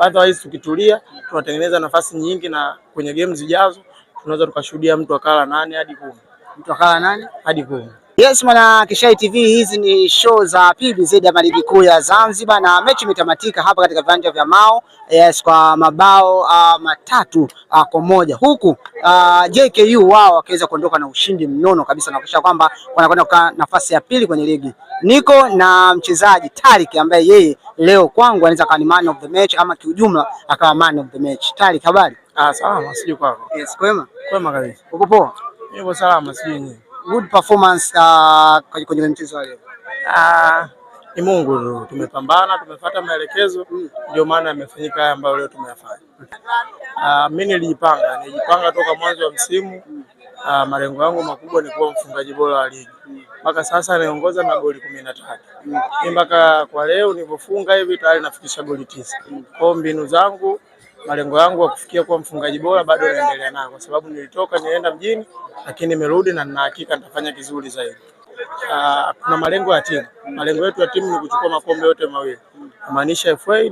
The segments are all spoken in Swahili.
Otherwise tukitulia tunatengeneza nafasi nyingi, na kwenye game zijazo tunaweza tukashuhudia mtu akala 8 hadi 10. Mtu akala 8 hadi 10. Yes mwana Kishai TV, hizi ni show za PBZ ya ligi kuu ya Zanzibar, na mechi imetamatika hapa katika viwanja vya Mao, yes, kwa mabao 3 kwa 1, huku JKU wao wakaweza kuondoka na ushindi mnono kabisa na kuhakikisha kwamba wanakwenda kwa nafasi ya pili kwenye ligi. Niko na mchezaji Tariq ambaye yeye leo kwangu anaweza kuwa ni man of the match ama kiujumla akawa man of the match. Tariq, habari? Salama, sijui kwako. Yes, kwema? Kwema kabisa. Uko poa? Niko salama, sijui nyinyi. Good performance kwenye mchezo leo. Ni Mungu tu, tumepambana, tumefuata maelekezo, ndio maana yamefanyika haya ambayo leo tumeyafanya. Mimi nilijipanga toka mwanzo wa msimu. Malengo yangu makubwa ni kuwa mfungaji bora wa ligi. Mpaka sasa naongoza na goli 13. Mpaka kwa leo nilipofunga hivi tayari nafikisha goli 9. Kwa mbinu zangu, malengo yangu ya kufikia kuwa mfungaji bora bado naendelea nayo, kwa sababu nilitoka nienda mjini, lakini nimerudi na nina hakika nitafanya kizuri zaidi. Kuna malengo ya timu. Malengo yetu ya timu ni kuchukua makombe yote mawili, kumaanisha FA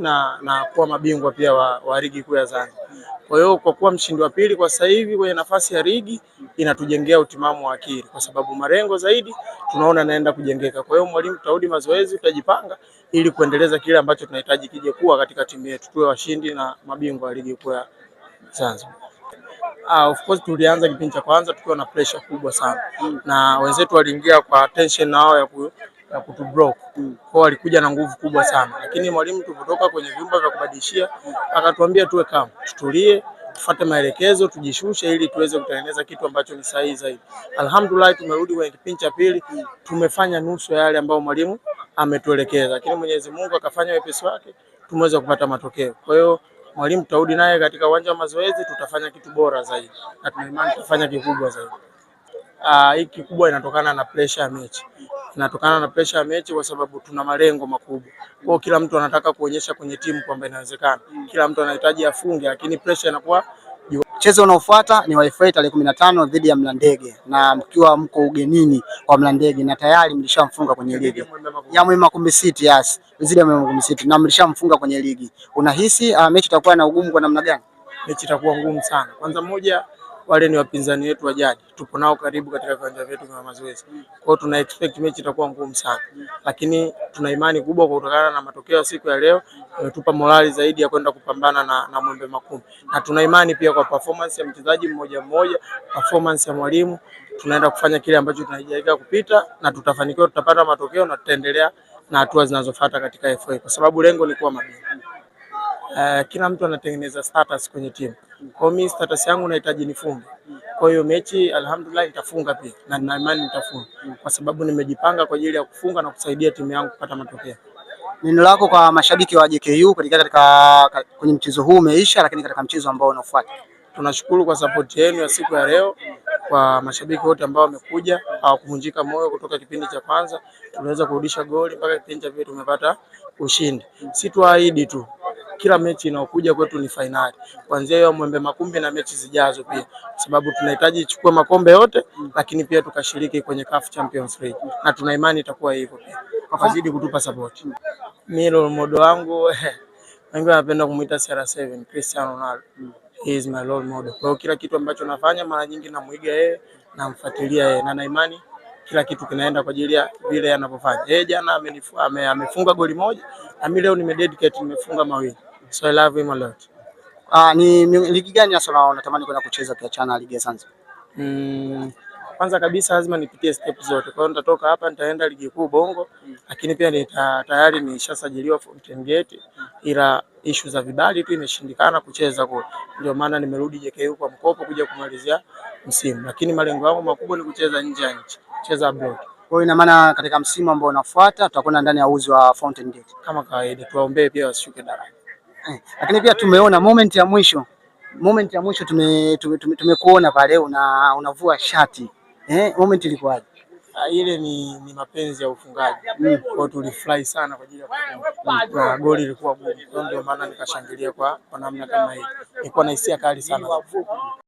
na kuwa mabingwa pia wa ligi kuu ya Zanzibar. Kwa hiyo kwa kuwa mshindi wa pili kwa sasa hivi kwenye nafasi ya ligi inatujengea utimamu wa akili, kwa sababu malengo zaidi tunaona naenda kujengeka. Kwa hiyo mwalimu, tutarudi mazoezi, tutajipanga ili kuendeleza kile ambacho tunahitaji kije kuwa katika timu yetu, tuwe washindi na mabingwa wa ligi kuu ya Zanzibar. Of course tulianza kipindi cha kwanza tukiwa na pressure kubwa sana, na wenzetu waliingia kwa tension nao ya kutublock. Kwa walikuja na nguvu kubwa sana, lakini mwalimu tulipotoka kwenye vyumba vya kubadilishia akatuambia tuwe calm, tutulie, tufuate maelekezo, tujishushe ili tuweze kutengeneza kitu ambacho ni sahihi zaidi. Alhamdulillah, tumerudi kwenye kipindi cha pili, tumefanya nusu ya yale ambayo mwalimu ametuelekeza, lakini Mwenyezi Mungu akafanya wepesi wake, tumeweza kupata matokeo. Kwa hiyo mwalimu tutarudi naye katika uwanja wa mazoezi, tutafanya kitu bora zaidi na tuna imani tutafanya kikubwa zaidi. Hii kikubwa inatokana na pressure ya mechi. Inatokana na pressure ya mechi kwa sababu tuna malengo makubwa. Kwa kila mtu anataka kuonyesha kwenye timu kwamba inawezekana. Kila mtu anahitaji afunge, lakini pressure inakuwa. Mchezo unaofuata ni wa FA tarehe 15 dhidi ya Mlandege, na mkiwa mko ugenini kwa Mlandege na tayari mlishamfunga kwenye ligi ya Mwema Kumbi City. Yes, dhidi ya Mwema Kumbi City na mlishamfunga kwenye ligi. Unahisi mechi itakuwa na ugumu kwa namna gani? Mechi itakuwa ngumu sana. Kwanza moja, wale ni wapinzani wetu wa jadi, tupo nao karibu katika viwanja vyetu vya mazoezi. Kwa hiyo tuna expect mechi itakuwa ngumu sana, lakini tuna imani kubwa kutokana na matokeo ya siku ya leo, tumetupa morali zaidi ya kwenda kupambana na Mwembe Makumbi, na tuna imani pia kwa performance ya mchezaji mmoja mmoja, performance ya mwalimu, tunaenda kufanya kile ambacho tunahitajika kupita na tutafanikiwa, tutapata matokeo na tutaendelea na hatua zinazofuata katika FA, kwa sababu lengo ni kuwa mabingwa. Kila mtu anatengeneza status kwenye timu. Kwa mimi status yangu nahitaji nifunge. Kwa hiyo mechi alhamdulillah nitafunga pia, na nina imani nitafunga kwa sababu nimejipanga kwa ajili ya kufunga na kusaidia timu yangu kupata matokeo. Neno lako kwa mashabiki wa JKU kwenye mchezo huu umeisha, lakini katika mchezo ambao unafuata? Tunashukuru kwa support yenu ya siku ya leo, kwa mashabiki wote ambao wamekuja, hawakuvunjika moyo kutoka kipindi cha kwanza tunaweza kurudisha goli mpaka kipindi cha pili tumepata ushindi. Si tuahidi tu, kila mechi inayokuja kwetu ni finali. Kuanzia hiyo Mwembe Makumbi na mechi zijazo pia, kwa sababu tunahitaji chukue makombe yote, lakini pia tukashiriki kwenye CAF Champions League, na tuna imani itakuwa hivyo pia. Wazidi kutupa support. Mimi role model wangu wengi wanapenda kumuita CR7, Cristiano Ronaldo. He is my role model. Kwa kila kitu ambacho nafanya mara nyingi namuiga yeye, namfuatilia yeye, na imani kila kitu kinaenda kwa ajili ya vile anavyofanya. Yeye jana amefunga goli moja, na mimi leo nimededicate nimefunga 2. So I love him a lot. Ni ligi gani hasa unatamani kwenda kucheza kiachana na ligi ya Zanzibar? Kwanza kabisa lazima nipitie step zote. Kwa hiyo nitatoka hapa nitaenda ligi kuu Bongo, lakini pia tayari nishasajiliwa Fountain Gate, ila issue za vibali tu imeshindikana kucheza kule. Ndio maana nimerudi JKU kwa mkopo kuja kumalizia msimu. Lakini malengo yangu makubwa ni kucheza nje ya nchi, kucheza abroad. Kwa hiyo ina maana katika msimu ambao unafuata tutakwenda ndani ya uzi wa Fountain Gate. Kama kawaida tuwaombee pia wasishuke daraja. Lakini pia tumeona moment ya mwisho tumekuona pale unavua shati. Moment ilikuwaje? Ile ni mapenzi ya ufungaji. Kwa tulifurahi sana kwa ajili ya kufunga. Goli ilikuwa gumu. Ndio maana nikashangilia kwa namna kama hii. Nilikuwa na hisia kali sana.